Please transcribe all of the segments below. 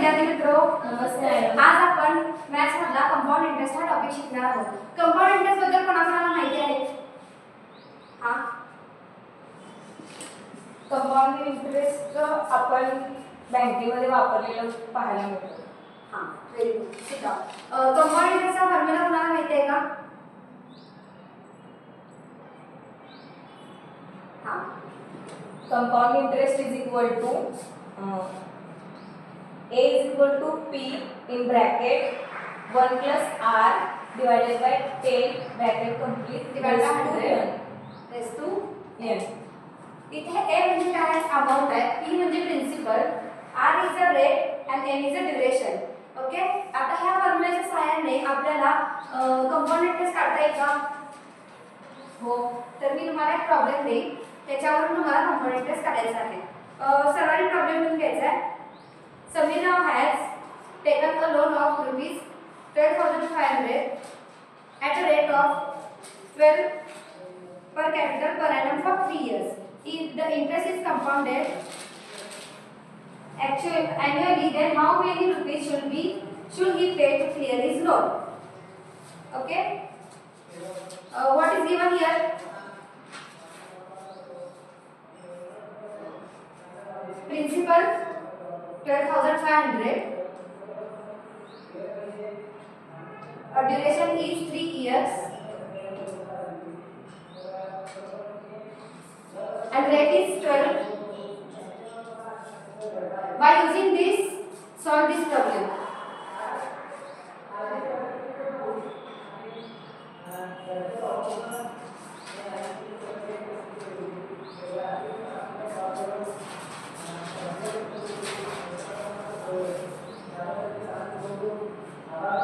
विद्यार्थी मित्रो, नमस्ते। आज आपण मॅथ्स मधला कंपाऊंड इंटरेस्ट हा टॉपिक शिकणार आहोत. कंपाऊंड इंटरेस्ट बद्दल कोणाला माहिती आहे? कंपाऊंड इंटरेस्ट आपण बँकेमध्ये वापरलेलं पाहायला मिळतं. Very good. शिका. कंपाऊंड इंटरेस्टचा फॉर्म्युला कोणाला माहिती आहे का? Compound interest is equal to A is equal to P in bracket 1 plus R divided by 10 bracket complete divided by 100 raised to n. इथे A म्हणजे काय अमाउंट आहे, P म्हणजे principal, R is a rate and N is a duration. Okay. आता ह्या फॉर्म्युल्याच्या सहाय्याने आपल्याला compound interest काढता येईल का? हो. तर मी तुम्हाला एक प्रॉब्लेम देईन, त्याच्यावरून तुम्हाला कंपाऊंड इंटरेस्ट काढायचा आहे. सर्वांनी प्रॉब्लेम लिहून घ्यायचा आहे. Samira has taken a loan of rupees 12,500 at a rate of 12 per capital per annum for 3 years. If the interest is compounded annually, then how many rupees should he pay to clear his loan? Okay. What is given here? Principal 12,500. Duration is 3 years. And rate is 12. By using this, solve this problem.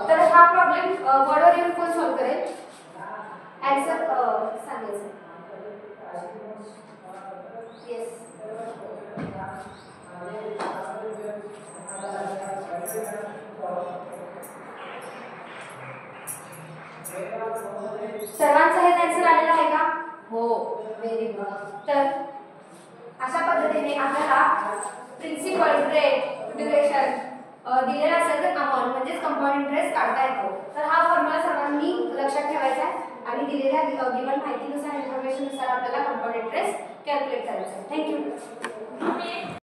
तर हा problem बोर्डवर येऊन कोण solve करेल? Answer सांगायचं. Yes. सर्वांचा हे answer आलेला आहे का? हो. Very good. तर अशा पद्धतीने आपल्याला प्रिन्सिपल, रेट, ड्युरेशन दिलेला असेल तर अमाउंट म्हणजे कंपाऊंड इंटरेस्ट काढता येतो. तर हा फॉर्म्युला सर्वांनी लक्षात ठेवायचा आहे आणि दिलेल्या गिवन माहितीनुसार, इन्फॉर्मेशननुसार आपल्याला कंपाऊंड इंटरेस्ट कॅल्क्युलेट करायचा आहे. थँक्यू.